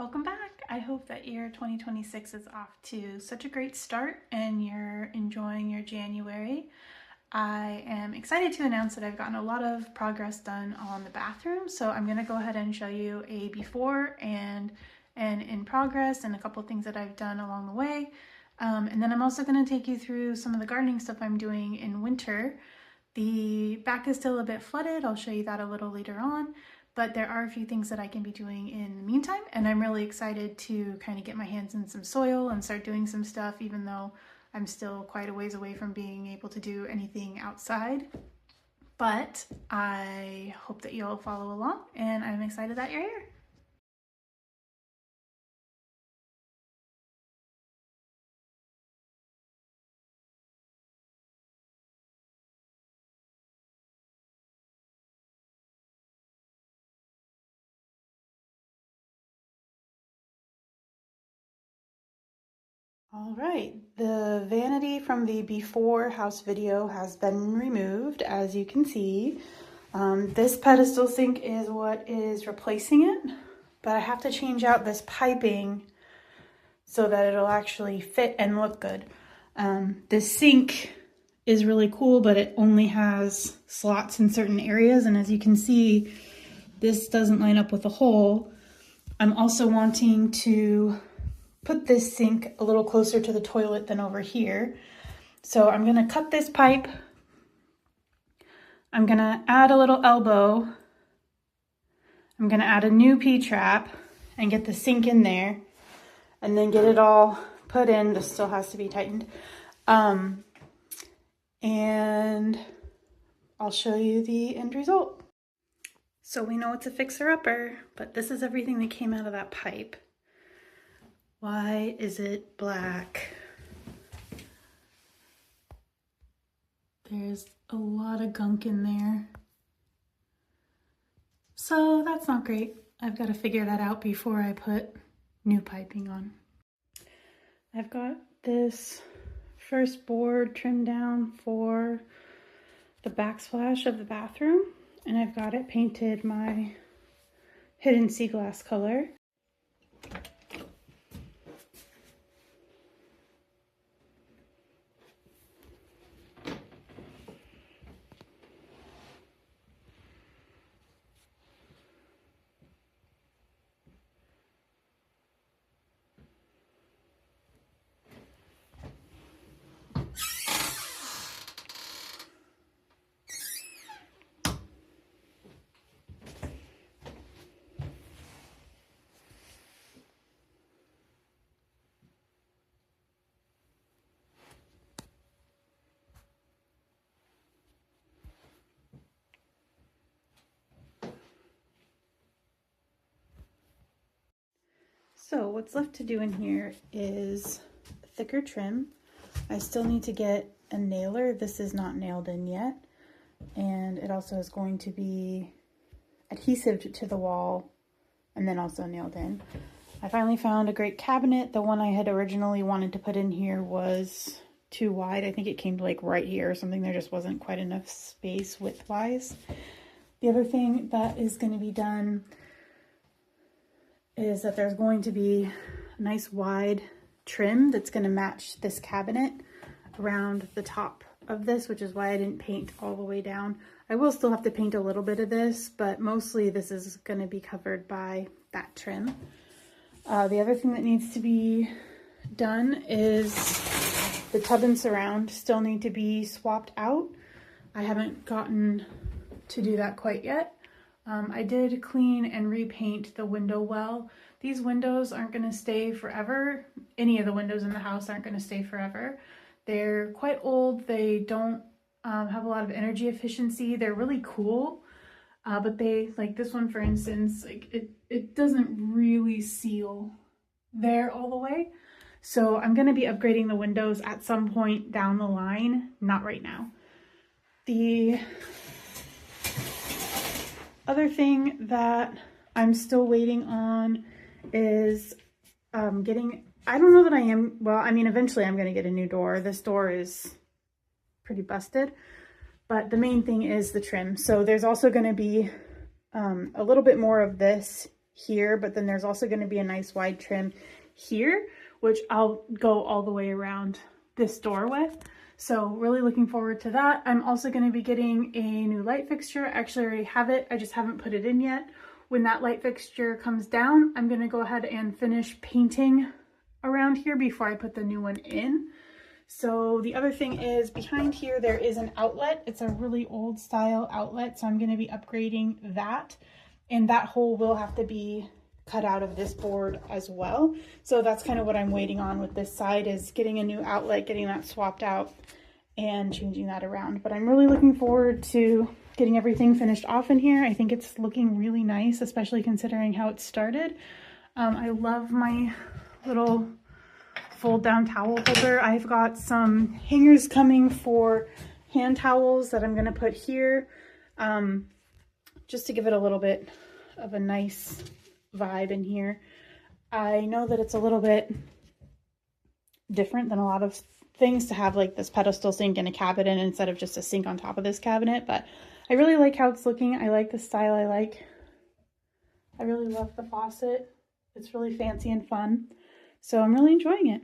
Welcome back. I hope that year 2026 is off to such a great start and you're enjoying your January. I am excited to announce that I've gotten a lot of progress done on the bathroom, so I'm going to go ahead and show you a before and an in progress and a couple things that I've done along the way. And then I'm also going to take you through some of the gardening stuff I'm doing in winter. The back is still a bit flooded. I'll show you that a little later on, but there are a few things that I can be doing in the meantime, and I'm really excited to kind of get my hands in some soil and start doing some stuff, even though I'm still quite a ways away from being able to do anything outside. But I hope that you'll follow along, and I'm excited that you're here. All right, the vanity from the before house video has been removed, as you can see. This pedestal sink is what is replacing it, but I have to change out this piping so that it'll actually fit and look good. This sink is really cool, but it only has slots in certain areas, and as you can see, this doesn't line up with the hole. I'm also wanting to put this sink a little closer to the toilet than over here. So I'm gonna cut this pipe. I'm gonna add a little elbow. I'm gonna add a new P-trap and get the sink in there and then get it all put in. This still has to be tightened. And I'll show you the end result. So we know it's a fixer-upper, but this is everything that came out of that pipe. Why is it black? There's a lot of gunk in there. So that's not great. I've got to figure that out before I put new piping on. I've got this first board trimmed down for the backsplash of the bathroom, and I've got it painted my hidden sea glass color. So what's left to do in here is thicker trim. I still need to get a nailer. This is not nailed in yet. And it also is going to be adhesive to the wall and then also nailed in. I finally found a great cabinet. The one I had originally wanted to put in here was too wide. I think it came to like right here or something. There just wasn't quite enough space width-wise. The other thing that is going to be done is that there's going to be a nice wide trim that's going to match this cabinet around the top of this, which is why I didn't paint all the way down. I will still have to paint a little bit of this, but mostly this is going to be covered by that trim. The other thing that needs to be done is the tub and surround still need to be swapped out. I haven't gotten to do that quite yet. I did clean and repaint the window well. These windows aren't going to stay forever. Any of the windows in the house aren't going to stay forever. They're quite old. They don't have a lot of energy efficiency. They're really cool, but they, like this one for instance, like it doesn't really seal there all the way. So I'm going to be upgrading the windows at some point down the line, not right now. The other thing that I'm still waiting on is getting, I don't know that I am, well, I mean, eventually I'm going to get a new door. This door is pretty busted, but the main thing is the trim. So there's also going to be a little bit more of this here, but then there's also going to be a nice wide trim here, which I'll go all the way around this door with. So really looking forward to that. I'm also going to be getting a new light fixture. Actually, I already have it. I just haven't put it in yet. When that light fixture comes down, I'm going to go ahead and finish painting around here before I put the new one in. So the other thing is behind here, there is an outlet. It's a really old style outlet. So I'm going to be upgrading that. And that hole will have to be cut out of this board as well. So that's kind of what I'm waiting on with this side, is getting a new outlet, getting that swapped out and changing that around. But I'm really looking forward to getting everything finished off in here. I think it's looking really nice, especially considering how it started. I love my little fold down towel holder. I've got some hangers coming for hand towels that I'm going to put here, just to give it a little bit of a nice vibe in here. I know that it's a little bit different than a lot of things to have like this pedestal sink and a cabinet instead of just a sink on top of this cabinet, but I really like how it's looking. I like the style. I really love the faucet. It's really fancy and fun. So I'm really enjoying it.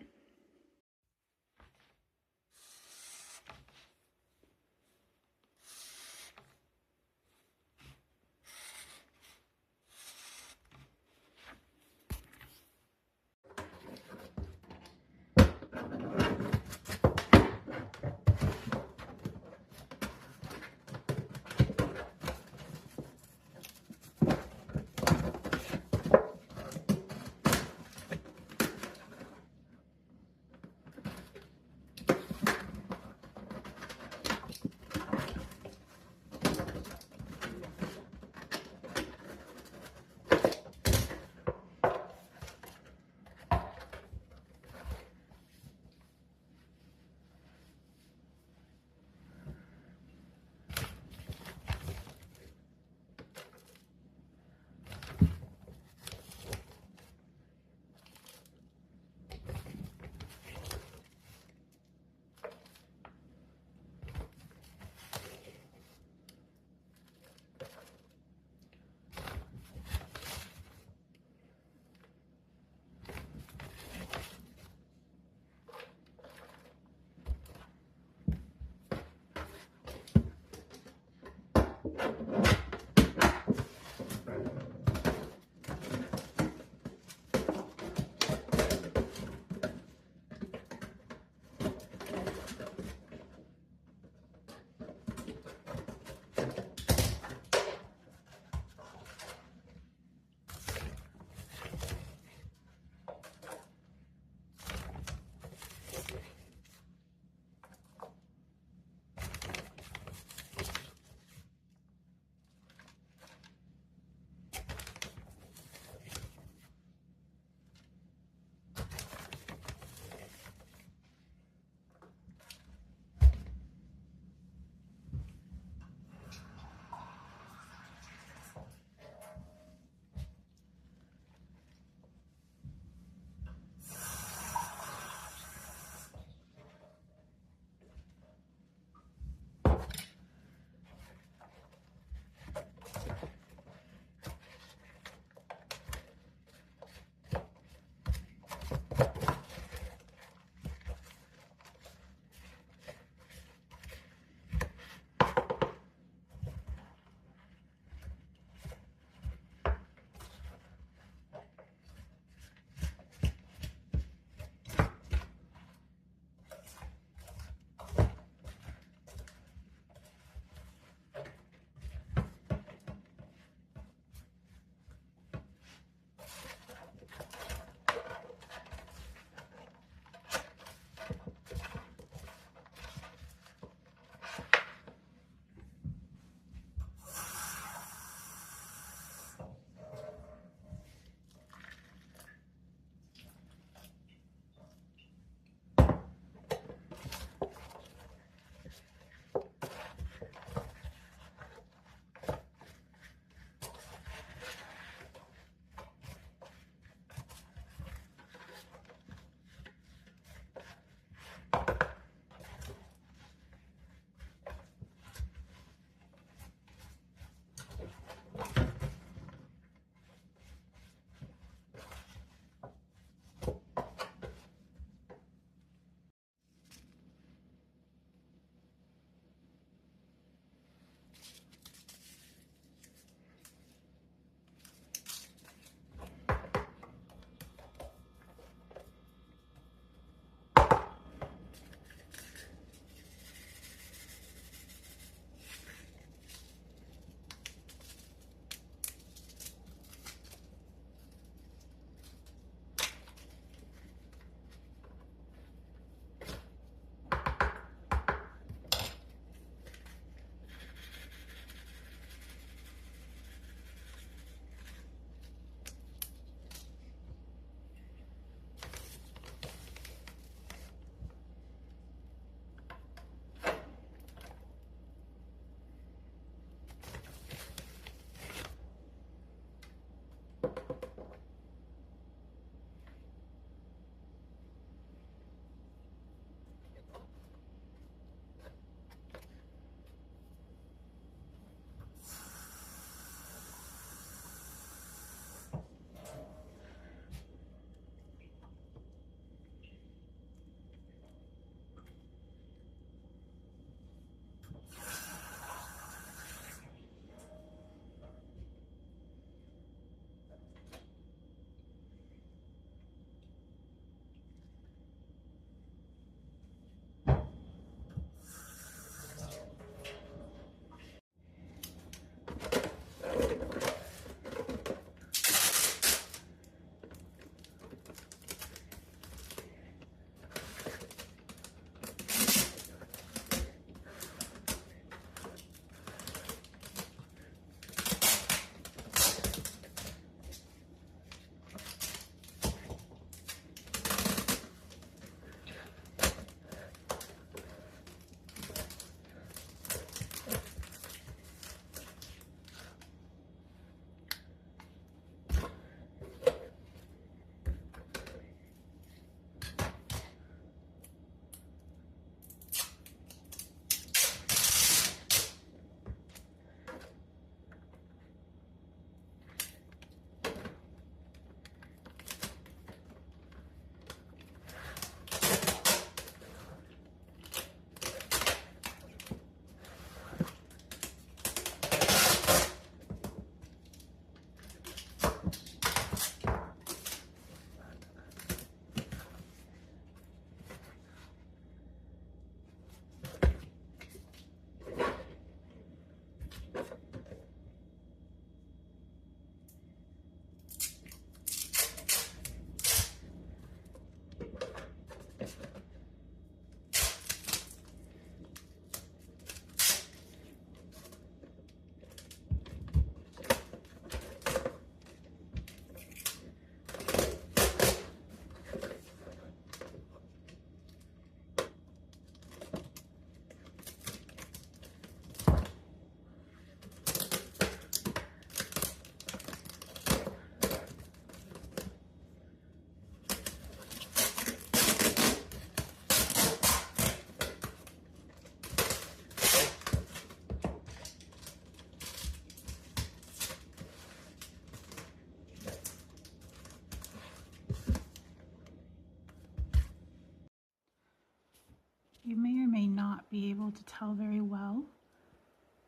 able to tell very well,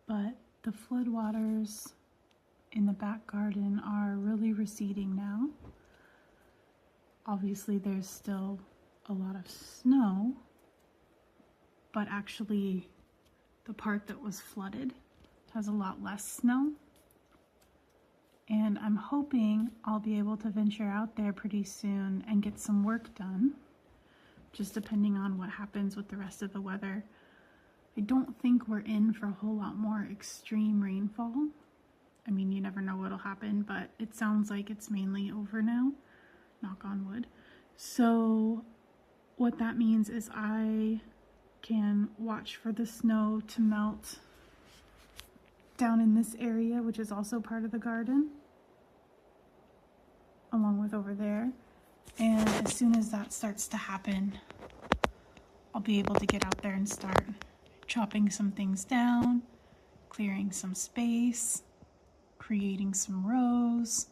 but the floodwaters in the back garden are really receding now. Obviously there's still a lot of snow, but actually the part that was flooded has a lot less snow. And I'm hoping I'll be able to venture out there pretty soon and get some work done, just depending on what happens with the rest of the weather. I don't think we're in for a whole lot more extreme rainfall. I mean, you never know what'll happen, but it sounds like it's mainly over now, knock on wood. So what that means is I can watch for the snow to melt down in this area, which is also part of the garden, along with over there. And as soon as that starts to happen, I'll be able to get out there and start chopping some things down, clearing some space, creating some rows,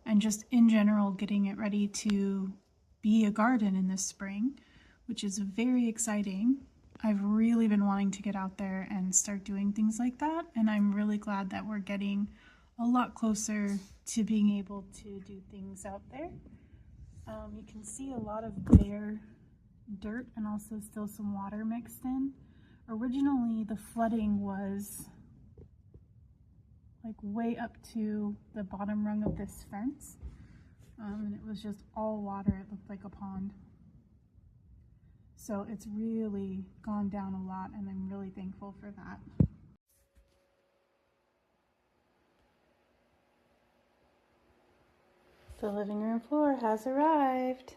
and just in general getting it ready to be a garden in this spring, which is very exciting. I've really been wanting to get out there and start doing things like that, and I'm really glad that we're getting a lot closer to being able to do things out there. You can see a lot of bare dirt and also still some water mixed in. Originally the flooding was like way up to the bottom rung of this fence, and it was just all water. It looked like a pond. So it's really gone down a lot, and I'm really thankful for that. The living room floor has arrived.